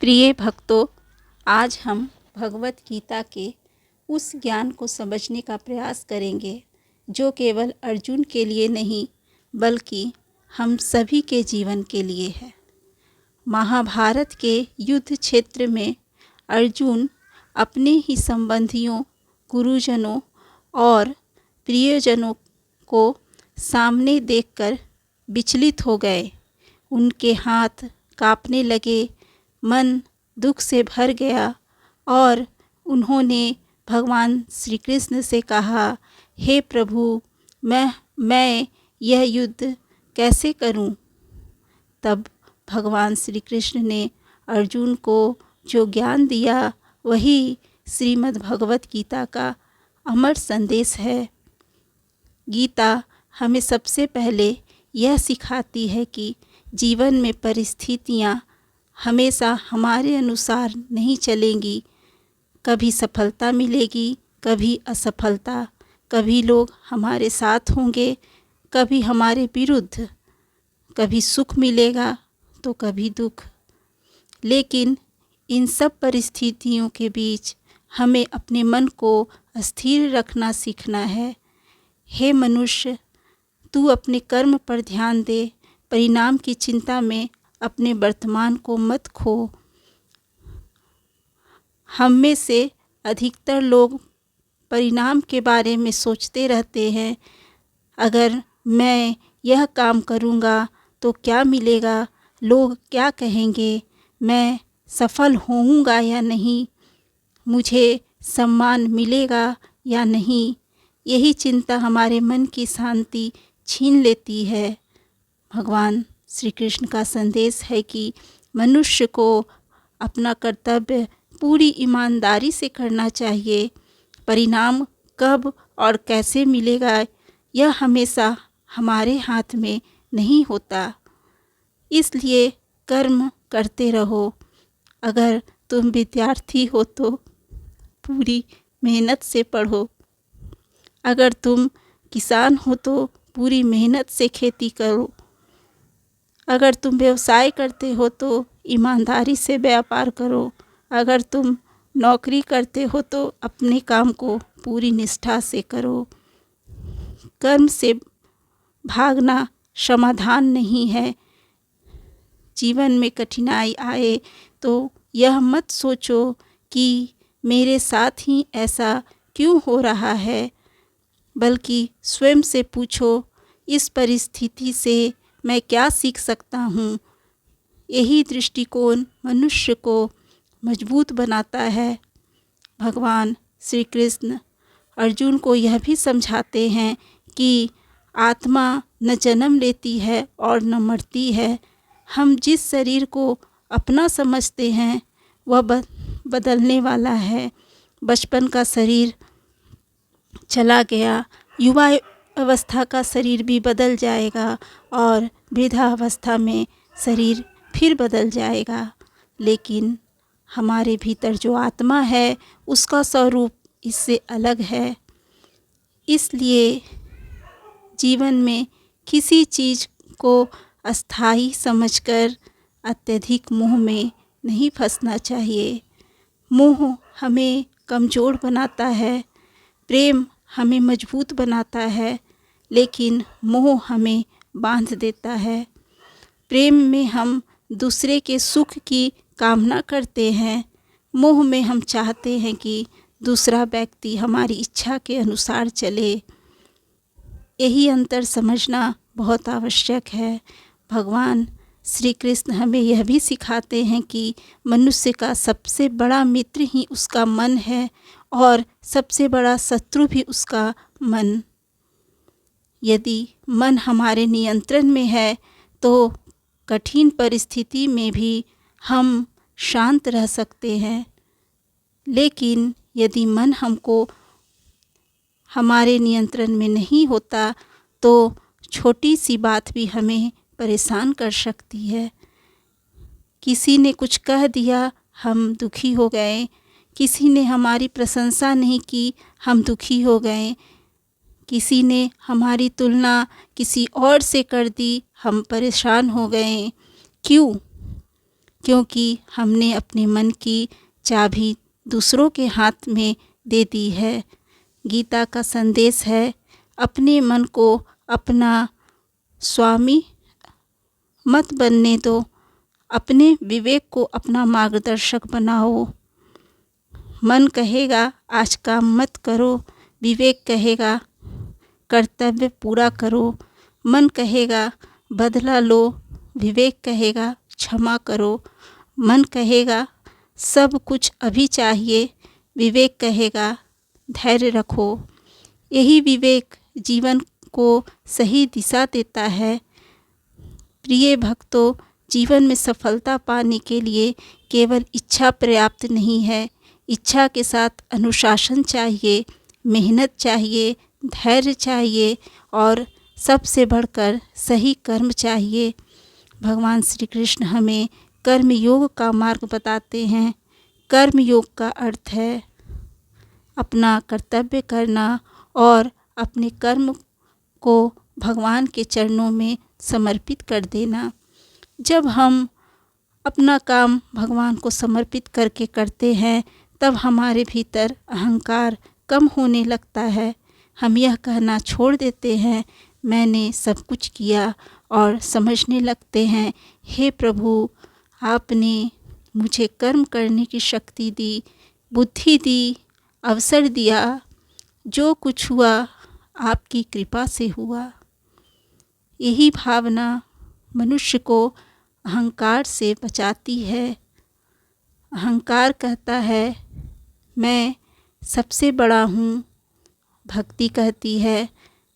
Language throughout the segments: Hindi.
प्रिय भक्तों, आज हम भगवत गीता के उस ज्ञान को समझने का प्रयास करेंगे जो केवल अर्जुन के लिए नहीं बल्कि हम सभी के जीवन के लिए है। महाभारत के युद्ध क्षेत्र में अर्जुन अपने ही संबंधियों, गुरुजनों और प्रियजनों को सामने देखकर विचलित हो गए। उनके हाथ कांपने लगे, मन दुख से भर गया और उन्होंने भगवान श्री कृष्ण से कहा, हे प्रभु, मैं यह युद्ध कैसे करूं? तब भगवान श्री कृष्ण ने अर्जुन को जो ज्ञान दिया वही श्रीमद् भगवत गीता का अमर संदेश है। गीता हमें सबसे पहले यह सिखाती है कि जीवन में परिस्थितियाँ हमेशा हमारे अनुसार नहीं चलेंगी। कभी सफलता मिलेगी, कभी असफलता, कभी लोग हमारे साथ होंगे, कभी हमारे विरुद्ध, कभी सुख मिलेगा तो कभी दुख। लेकिन इन सब परिस्थितियों के बीच हमें अपने मन को स्थिर रखना सीखना है। हे मनुष्य, तू अपने कर्म पर ध्यान दे, परिणाम की चिंता में अपने वर्तमान को मत खो। हम में से अधिकतर लोग परिणाम के बारे में सोचते रहते हैं। अगर मैं यह काम करूँगा तो क्या मिलेगा, लोग क्या कहेंगे, मैं सफल होऊंगा या नहीं, मुझे सम्मान मिलेगा या नहीं। यही चिंता हमारे मन की शांति छीन लेती है। भगवान श्री कृष्ण का संदेश है कि मनुष्य को अपना कर्तव्य पूरी ईमानदारी से करना चाहिए। परिणाम कब और कैसे मिलेगा यह हमेशा हमारे हाथ में नहीं होता। इसलिए कर्म करते रहो। अगर तुम विद्यार्थी हो तो पूरी मेहनत से पढ़ो। अगर तुम किसान हो तो पूरी मेहनत से खेती करो। अगर तुम व्यवसाय करते हो तो ईमानदारी से व्यापार करो। अगर तुम नौकरी करते हो तो अपने काम को पूरी निष्ठा से करो। कर्म से भागना समाधान नहीं है। जीवन में कठिनाई आए तो यह मत सोचो कि मेरे साथ ही ऐसा क्यों हो रहा है, बल्कि स्वयं से पूछो, इस परिस्थिति से मैं क्या सीख सकता हूँ। यही दृष्टिकोण मनुष्य को मजबूत बनाता है। भगवान श्री कृष्ण अर्जुन को यह भी समझाते हैं कि आत्मा न जन्म लेती है और न मरती है। हम जिस शरीर को अपना समझते हैं वह बदलने वाला है। बचपन का शरीर चला गया, युवा अवस्था का शरीर भी बदल जाएगा और वृद्धावस्था में शरीर फिर बदल जाएगा। लेकिन हमारे भीतर जो आत्मा है उसका स्वरूप इससे अलग है। इसलिए जीवन में किसी चीज़ को अस्थाई समझकर अत्यधिक मोह में नहीं फंसना चाहिए। मोह हमें कमज़ोर बनाता है, प्रेम हमें मजबूत बनाता है, लेकिन मोह हमें बांध देता है। प्रेम में हम दूसरे के सुख की कामना करते हैं। मोह में हम चाहते हैं कि दूसरा व्यक्ति हमारी इच्छा के अनुसार चले। यही अंतर समझना बहुत आवश्यक है। भगवान श्री कृष्ण हमें यह भी सिखाते हैं कि मनुष्य का सबसे बड़ा मित्र ही उसका मन है और सबसे बड़ा शत्रु भी उसका मन। यदि मन हमारे नियंत्रण में है तो कठिन परिस्थिति में भी हम शांत रह सकते हैं। लेकिन यदि मन हमको हमारे नियंत्रण में नहीं होता तो छोटी सी बात भी हमें परेशान कर सकती है। किसी ने कुछ कह दिया, हम दुखी हो गए। किसी ने हमारी प्रशंसा नहीं की, हम दुखी हो गए। किसी ने हमारी तुलना किसी और से कर दी, हम परेशान हो गए। क्यों? क्योंकि हमने अपने मन की चाबी दूसरों के हाथ में दे दी है। गीता का संदेश है, अपने मन को अपना स्वामी मत बनने दो, अपने विवेक को अपना मार्गदर्शक बनाओ। मन कहेगा आज काम मत करो, विवेक कहेगा कर्तव्य पूरा करो। मन कहेगा बदला लो, विवेक कहेगा क्षमा करो। मन कहेगा सब कुछ अभी चाहिए, विवेक कहेगा धैर्य रखो। यही विवेक जीवन को सही दिशा देता है। प्रिय भक्तों, जीवन में सफलता पाने के लिए केवल इच्छा पर्याप्त नहीं है। इच्छा के साथ अनुशासन चाहिए, मेहनत चाहिए, धैर्य चाहिए और सबसे बढ़कर सही कर्म चाहिए। भगवान श्री कृष्ण हमें कर्म योग का मार्ग बताते हैं। कर्म योग का अर्थ है अपना कर्तव्य करना और अपने कर्म को भगवान के चरणों में समर्पित कर देना। जब हम अपना काम भगवान को समर्पित करके करते हैं, तब हमारे भीतर अहंकार कम होने लगता है। हम यह कहना छोड़ देते हैं, मैंने सब कुछ किया, और समझने लगते हैं, हे प्रभु, आपने मुझे कर्म करने की शक्ति दी, बुद्धि दी, अवसर दिया। जो कुछ हुआ आपकी कृपा से हुआ। यही भावना मनुष्य को अहंकार से बचाती है। अहंकार कहता है मैं सबसे बड़ा हूँ, भक्ति कहती है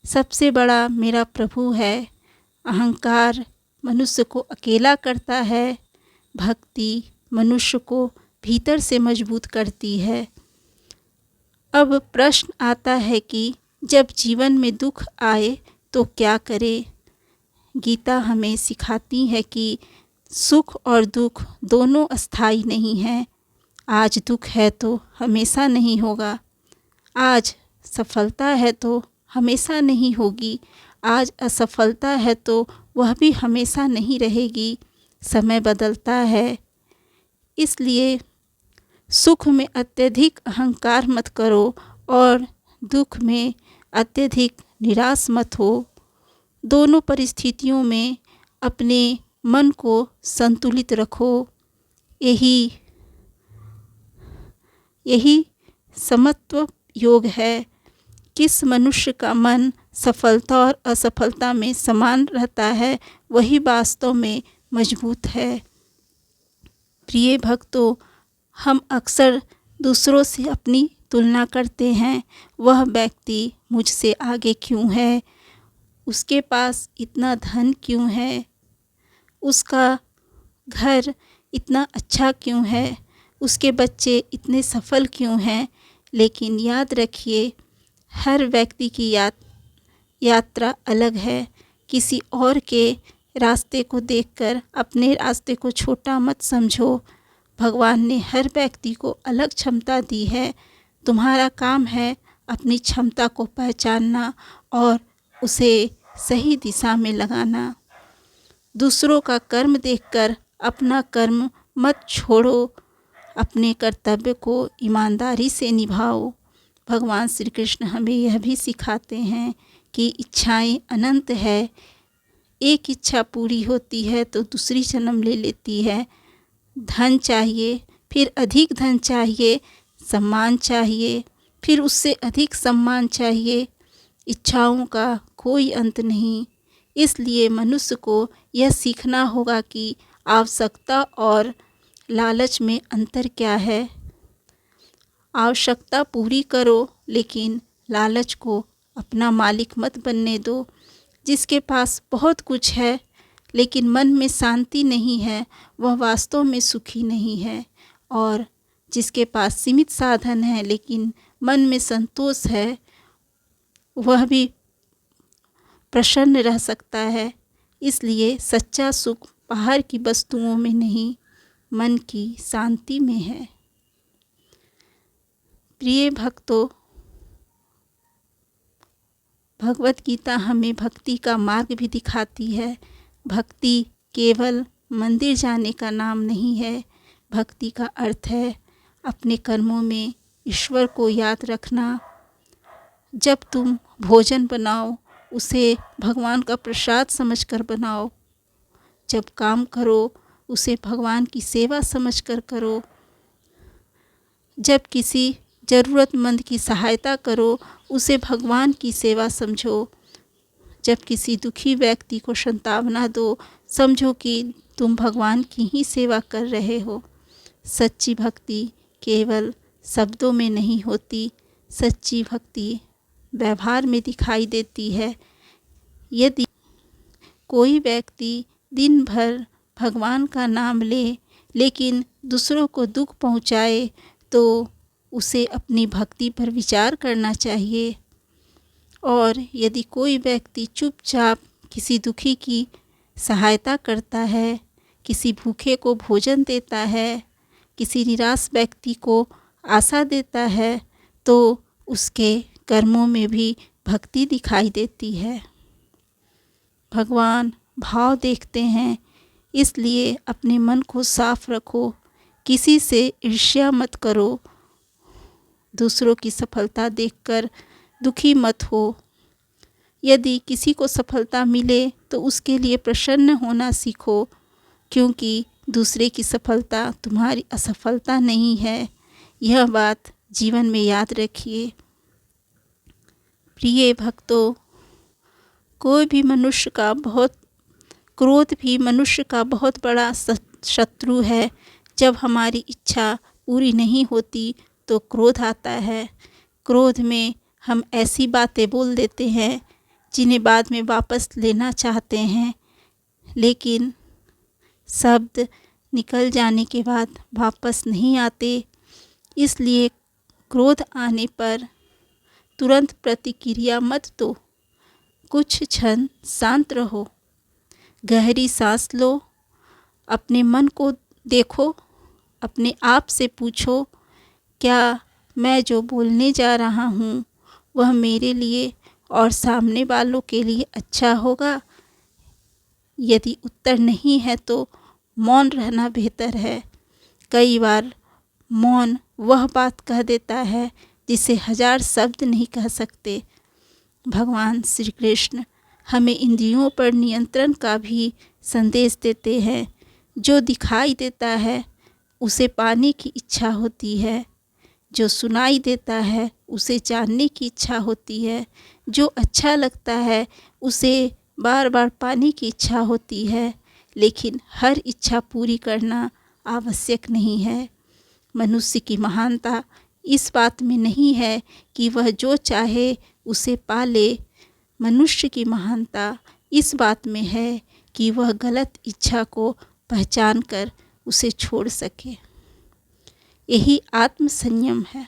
सबसे बड़ा मेरा प्रभु है। अहंकार मनुष्य को अकेला करता है, भक्ति मनुष्य को भीतर से मजबूत करती है। अब प्रश्न आता है कि जब जीवन में दुख आए तो क्या करें? गीता हमें सिखाती है कि सुख और दुख दोनों अस्थाई नहीं हैं। आज दुख है तो हमेशा नहीं होगा, आज सफलता है तो हमेशा नहीं होगी, आज असफलता है तो वह भी हमेशा नहीं रहेगी। समय बदलता है, इसलिए सुख में अत्यधिक अहंकार मत करो और दुख में अत्यधिक निराश मत हो। दोनों परिस्थितियों में अपने मन को संतुलित रखो। यही समत्व योग है। किस मनुष्य का मन सफलता और असफलता में समान रहता है, वही वास्तव में मजबूत है। प्रिय भक्तों, हम अक्सर दूसरों से अपनी तुलना करते हैं। वह व्यक्ति मुझसे आगे क्यों है, उसके पास इतना धन क्यों है, उसका घर इतना अच्छा क्यों है, उसके बच्चे इतने सफल क्यों हैं। लेकिन याद रखिए, हर व्यक्ति की यात्रा अलग है। किसी और के रास्ते को देखकर अपने रास्ते को छोटा मत समझो। भगवान ने हर व्यक्ति को अलग क्षमता दी है। तुम्हारा काम है अपनी क्षमता को पहचानना और उसे सही दिशा में लगाना। दूसरों का कर्म देखकर अपना कर्म मत छोड़ो, अपने कर्तव्य को ईमानदारी से निभाओ। भगवान श्री कृष्ण हमें यह भी सिखाते हैं कि इच्छाएं अनंत है। एक इच्छा पूरी होती है तो दूसरी जन्म ले लेती है। धन चाहिए, फिर अधिक धन चाहिए, सम्मान चाहिए, फिर उससे अधिक सम्मान चाहिए। इच्छाओं का कोई अंत नहीं। इसलिए मनुष्य को यह सीखना होगा कि आवश्यकता और लालच में अंतर क्या है। आवश्यकता पूरी करो, लेकिन लालच को अपना मालिक मत बनने दो। जिसके पास बहुत कुछ है लेकिन मन में शांति नहीं है, वह वास्तव में सुखी नहीं है। और जिसके पास सीमित साधन है लेकिन मन में संतोष है, वह भी प्रसन्न रह सकता है। इसलिए सच्चा सुख बाहर की वस्तुओं में नहीं, मन की शांति में है। प्रिय भक्तों, भगवत गीता हमें भक्ति का मार्ग भी दिखाती है। भक्ति केवल मंदिर जाने का नाम नहीं है। भक्ति का अर्थ है अपने कर्मों में ईश्वर को याद रखना। जब तुम भोजन बनाओ उसे भगवान का प्रसाद समझकर बनाओ। जब काम करो उसे भगवान की सेवा समझकर करो। जब किसी ज़रूरतमंद की सहायता करो उसे भगवान की सेवा समझो। जब किसी दुखी व्यक्ति को सांत्वना दो, समझो कि तुम भगवान की ही सेवा कर रहे हो। सच्ची भक्ति केवल शब्दों में नहीं होती, सच्ची भक्ति व्यवहार में दिखाई देती है। यदि कोई व्यक्ति दिन भर भगवान का नाम ले लेकिन दूसरों को दुख पहुंचाए तो उसे अपनी भक्ति पर विचार करना चाहिए। और यदि कोई व्यक्ति चुपचाप किसी दुखी की सहायता करता है, किसी भूखे को भोजन देता है, किसी निराश व्यक्ति को आशा देता है, तो उसके कर्मों में भी भक्ति दिखाई देती है। भगवान भाव देखते हैं, इसलिए अपने मन को साफ रखो। किसी से ईर्ष्या मत करो। दूसरों की सफलता देखकर दुखी मत हो। यदि किसी को सफलता मिले तो उसके लिए प्रसन्न होना सीखो, क्योंकि दूसरे की सफलता तुम्हारी असफलता नहीं है। यह बात जीवन में याद रखिए। प्रिय भक्तों, कोई भी मनुष्य का क्रोध भी मनुष्य का बहुत बड़ा शत्रु है। जब हमारी इच्छा पूरी नहीं होती तो क्रोध आता है। क्रोध में हम ऐसी बातें बोल देते हैं जिन्हें बाद में वापस लेना चाहते हैं, लेकिन शब्द निकल जाने के बाद वापस नहीं आते। इसलिए क्रोध आने पर तुरंत प्रतिक्रिया मत दो। कुछ क्षण शांत रहो, गहरी सांस लो, अपने मन को देखो, अपने आप से पूछो, क्या मैं जो बोलने जा रहा हूँ वह मेरे लिए और सामने वालों के लिए अच्छा होगा? यदि उत्तर नहीं है तो मौन रहना बेहतर है। कई बार मौन वह बात कह देता है जिसे 1000 शब्द नहीं कह सकते। भगवान श्री कृष्ण हमें इंद्रियों पर नियंत्रण का भी संदेश देते हैं। जो दिखाई देता है उसे पाने की इच्छा होती है, जो सुनाई देता है उसे जानने की इच्छा होती है, जो अच्छा लगता है उसे बार बार पाने की इच्छा होती है, लेकिन हर इच्छा पूरी करना आवश्यक नहीं है। मनुष्य की महानता इस बात में नहीं है कि वह जो चाहे उसे पा ले। मनुष्य की महानता इस बात में है कि वह गलत इच्छा को पहचान कर उसे छोड़ सके। यही आत्म संयम है।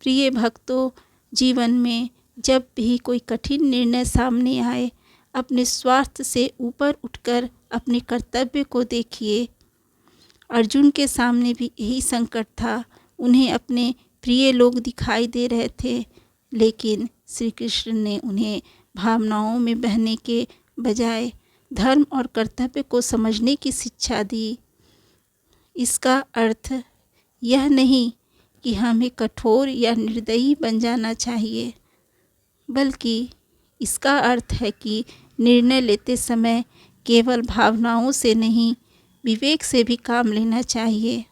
प्रिय भक्तों, जीवन में जब भी कोई कठिन निर्णय सामने आए, अपने स्वार्थ से ऊपर उठकर अपने कर्तव्य को देखिए। अर्जुन के सामने भी यही संकट था। उन्हें अपने प्रिय लोग दिखाई दे रहे थे, लेकिन श्री कृष्ण ने उन्हें भावनाओं में बहने के बजाय धर्म और कर्तव्य को समझने की शिक्षा दी। इसका अर्थ यह नहीं कि हमें कठोर या निर्दयी बन जाना चाहिए, बल्कि इसका अर्थ है कि निर्णय लेते समय केवल भावनाओं से नहीं, विवेक से भी काम लेना चाहिए।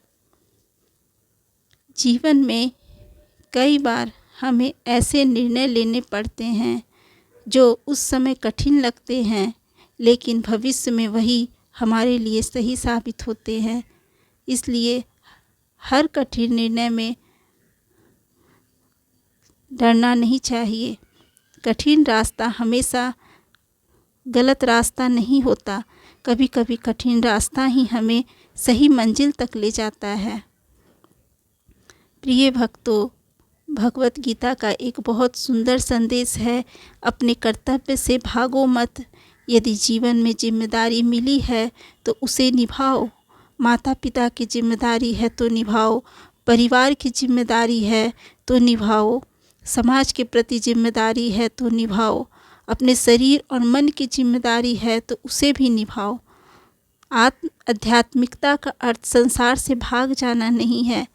जीवन में कई बार हमें ऐसे निर्णय लेने पड़ते हैं जो उस समय कठिन लगते हैं, लेकिन भविष्य में वही हमारे लिए सही साबित होते हैं। इसलिए हर कठिन निर्णय में डरना नहीं चाहिए। कठिन रास्ता हमेशा गलत रास्ता नहीं होता। कभी कभी कठिन रास्ता ही हमें सही मंजिल तक ले जाता है। प्रिय भक्तों, भगवत गीता का एक बहुत सुंदर संदेश है, अपने कर्तव्य से भागो मत। यदि जीवन में जिम्मेदारी मिली है तो उसे निभाओ। माता पिता की जिम्मेदारी है तो निभाओ, परिवार की जिम्मेदारी है तो निभाओ, समाज के प्रति जिम्मेदारी है तो निभाओ, अपने शरीर और मन की जिम्मेदारी है तो उसे भी निभाओ। आध्यात्मिकता का अर्थ संसार से भाग जाना नहीं है।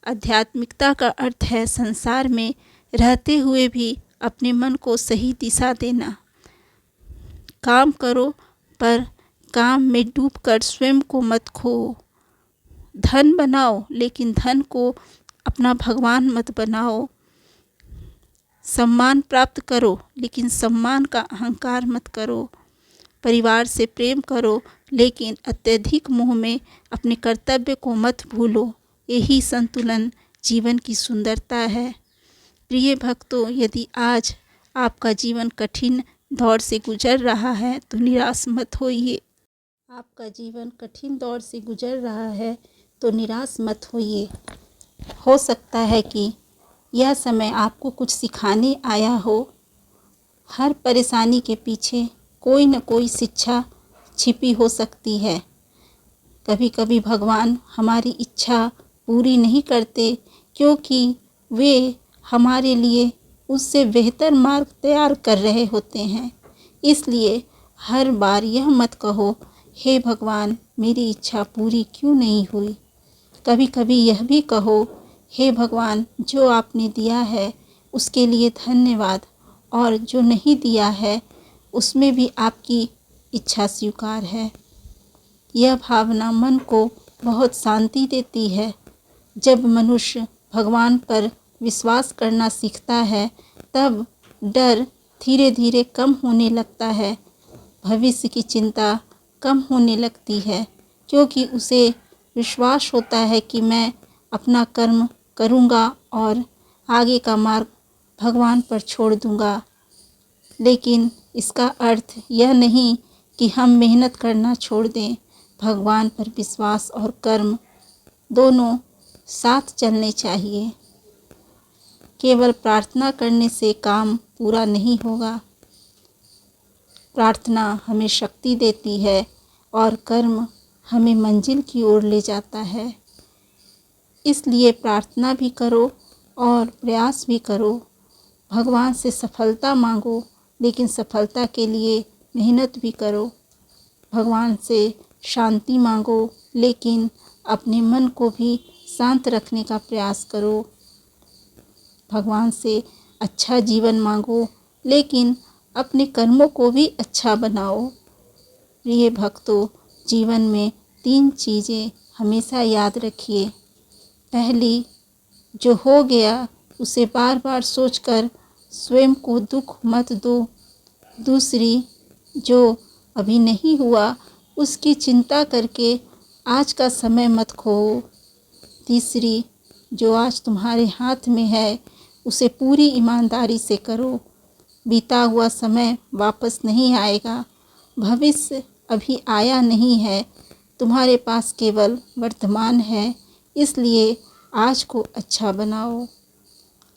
आध्यात्मिकता का अर्थ है संसार में रहते हुए भी अपने मन को सही दिशा देना। काम करो पर काम में डूबकर स्वयं को मत खो। धन बनाओ लेकिन धन को अपना भगवान मत बनाओ। सम्मान प्राप्त करो लेकिन सम्मान का अहंकार मत करो। परिवार से प्रेम करो लेकिन अत्यधिक मोह में अपने कर्तव्य को मत भूलो। यही संतुलन जीवन की सुंदरता है। प्रिय भक्तों, यदि आज आपका जीवन कठिन दौर से गुजर रहा है तो निराश मत होइए। आपका जीवन कठिन दौर से गुजर रहा है तो निराश मत होइए। हो सकता है कि यह समय आपको कुछ सिखाने आया हो। हर परेशानी के पीछे कोई न कोई शिक्षा छिपी हो सकती है। कभी कभी भगवान हमारी इच्छा पूरी नहीं करते क्योंकि वे हमारे लिए उससे बेहतर मार्ग तैयार कर रहे होते हैं। इसलिए हर बार यह मत कहो, हे भगवान मेरी इच्छा पूरी क्यों नहीं हुई। कभी कभी यह भी कहो, हे भगवान जो आपने दिया है उसके लिए धन्यवाद, और जो नहीं दिया है उसमें भी आपकी इच्छा स्वीकार है। यह भावना मन को बहुत शांति देती है। जब मनुष्य भगवान पर विश्वास करना सीखता है तब डर धीरे धीरे कम होने लगता है। भविष्य की चिंता कम होने लगती है क्योंकि उसे विश्वास होता है कि मैं अपना कर्म करूँगा और आगे का मार्ग भगवान पर छोड़ दूँगा। लेकिन इसका अर्थ यह नहीं कि हम मेहनत करना छोड़ दें। भगवान पर विश्वास और कर्म दोनों साथ चलने चाहिए। केवल प्रार्थना करने से काम पूरा नहीं होगा। प्रार्थना हमें शक्ति देती है और कर्म हमें मंजिल की ओर ले जाता है। इसलिए प्रार्थना भी करो और प्रयास भी करो। भगवान से सफलता मांगो लेकिन सफलता के लिए मेहनत भी करो। भगवान से शांति मांगो लेकिन अपने मन को भी शांत रखने का प्रयास करो। भगवान से अच्छा जीवन मांगो लेकिन अपने कर्मों को भी अच्छा बनाओ। प्रिय भक्तों, जीवन में 3 चीज़ें हमेशा याद रखिए। पहली, जो हो गया उसे बार बार सोचकर स्वयं को दुख मत दो। दूसरी, जो अभी नहीं हुआ उसकी चिंता करके आज का समय मत खो। तीसरी, जो आज तुम्हारे हाथ में है उसे पूरी ईमानदारी से करो। बीता हुआ समय वापस नहीं आएगा। भविष्य अभी आया नहीं है। तुम्हारे पास केवल वर्तमान है। इसलिए आज को अच्छा बनाओ।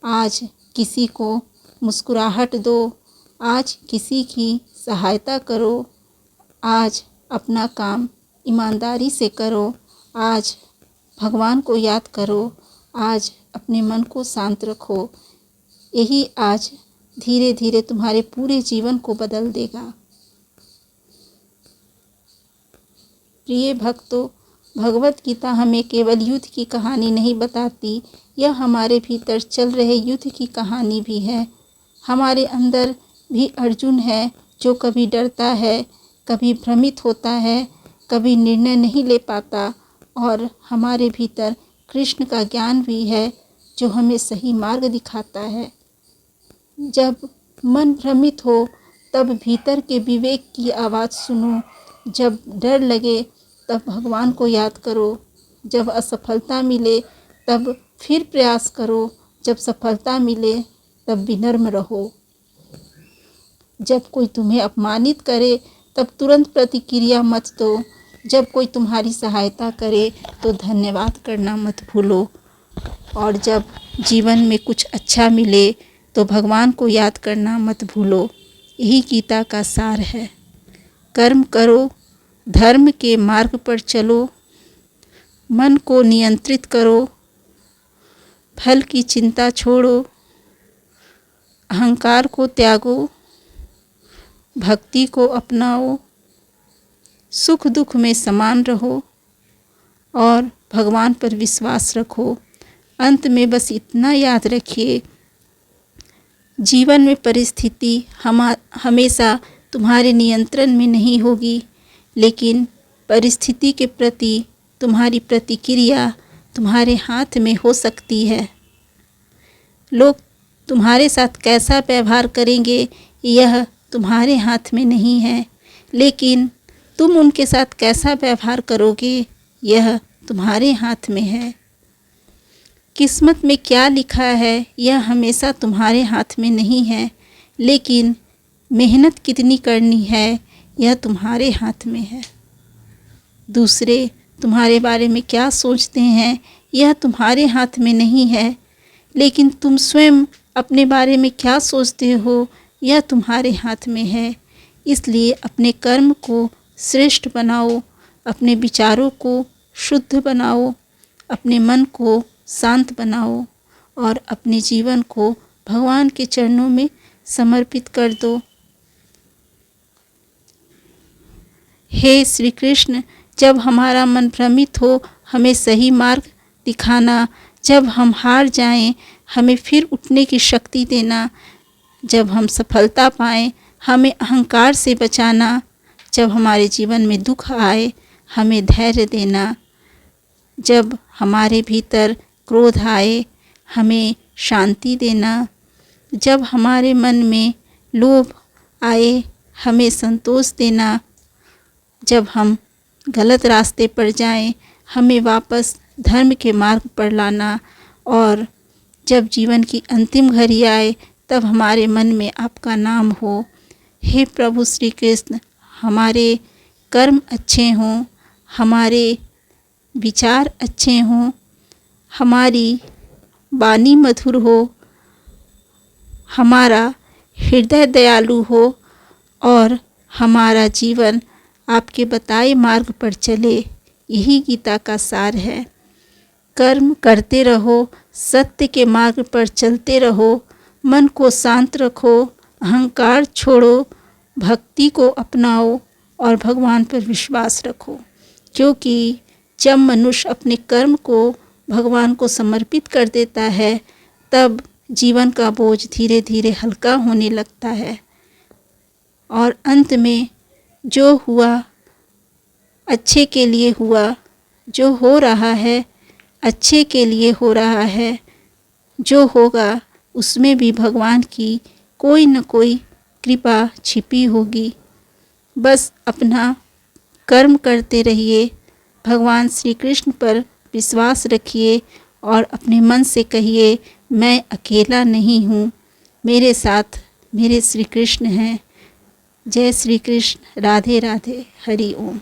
आज किसी को मुस्कुराहट दो। आज किसी की सहायता करो। आज अपना काम ईमानदारी से करो। आज भगवान को याद करो। आज अपने मन को शांत रखो। यही आज धीरे धीरे तुम्हारे पूरे जीवन को बदल देगा। प्रिय भक्तों, भगवत गीता हमें केवल युद्ध की कहानी नहीं बताती, यह हमारे भीतर चल रहे युद्ध की कहानी भी है। हमारे अंदर भी अर्जुन है जो कभी डरता है, कभी भ्रमित होता है, कभी निर्णय नहीं ले पाता, और हमारे भीतर कृष्ण का ज्ञान भी है जो हमें सही मार्ग दिखाता है। जब मन भ्रमित हो तब भीतर के विवेक की आवाज़ सुनो। जब डर लगे तब भगवान को याद करो। जब असफलता मिले तब फिर प्रयास करो। जब सफलता मिले तब विनम्र रहो। जब कोई तुम्हें अपमानित करे तब तुरंत प्रतिक्रिया मत दो। जब कोई तुम्हारी सहायता करे तो धन्यवाद करना मत भूलो। और जब जीवन में कुछ अच्छा मिले तो भगवान को याद करना मत भूलो। यही गीता का सार है। कर्म करो, धर्म के मार्ग पर चलो, मन को नियंत्रित करो, फल की चिंता छोड़ो, अहंकार को त्यागो, भक्ति को अपनाओ, सुख दुख में समान रहो और भगवान पर विश्वास रखो। अंत में बस इतना याद रखिए, जीवन में परिस्थिति हमेशा तुम्हारे नियंत्रण में नहीं होगी, लेकिन परिस्थिति के प्रति तुम्हारी प्रतिक्रिया तुम्हारे हाथ में हो सकती है। लोग तुम्हारे साथ कैसा व्यवहार करेंगे यह तुम्हारे हाथ में नहीं है, लेकिन तुम उनके साथ कैसा व्यवहार करोगे यह तुम्हारे हाथ में है। किस्मत में क्या लिखा है यह हमेशा तुम्हारे हाथ में नहीं है, लेकिन मेहनत कितनी करनी है यह तुम्हारे हाथ में है। दूसरे तुम्हारे बारे में क्या सोचते हैं यह तुम्हारे हाथ में नहीं है, लेकिन तुम स्वयं अपने बारे में क्या सोचते हो यह तुम्हारे हाथ में है। इसलिए अपने कर्म को श्रेष्ठ बनाओ, अपने विचारों को शुद्ध बनाओ, अपने मन को शांत बनाओ और अपने जीवन को भगवान के चरणों में समर्पित कर दो। हे श्री कृष्ण, जब हमारा मन भ्रमित हो हमें सही मार्ग दिखाना, जब हम हार जाएं हमें फिर उठने की शक्ति देना, जब हम सफलता पाएं हमें अहंकार से बचाना, जब हमारे जीवन में दुख आए हमें धैर्य देना, जब हमारे भीतर क्रोध आए हमें शांति देना, जब हमारे मन में लोभ आए हमें संतोष देना, जब हम गलत रास्ते पर जाएं हमें वापस धर्म के मार्ग पर लाना, और जब जीवन की अंतिम घड़ी आए तब हमारे मन में आपका नाम हो। हे प्रभु श्री कृष्ण, हमारे कर्म अच्छे हों, हमारे विचार अच्छे हों, हमारी वाणी मधुर हो, हमारा हृदय दयालु हो और हमारा जीवन आपके बताए मार्ग पर चले। यही गीता का सार है। कर्म करते रहो, सत्य के मार्ग पर चलते रहो, मन को शांत रखो, अहंकार छोड़ो, भक्ति को अपनाओ और भगवान पर विश्वास रखो। क्योंकि जब मनुष्य अपने कर्म को भगवान को समर्पित कर देता है तब जीवन का बोझ धीरे धीरे हल्का होने लगता है और अंत में जो हुआ अच्छे के लिए हुआ, जो हो रहा है अच्छे के लिए हो रहा है, जो होगा उसमें भी भगवान की कोई न कोई कृपा छिपी होगी। बस अपना कर्म करते रहिए, भगवान श्री कृष्ण पर विश्वास रखिए और अपने मन से कहिए, मैं अकेला नहीं हूँ, मेरे साथ मेरे श्री कृष्ण हैं। जय श्री कृष्ण। राधे राधे। हरि ओम।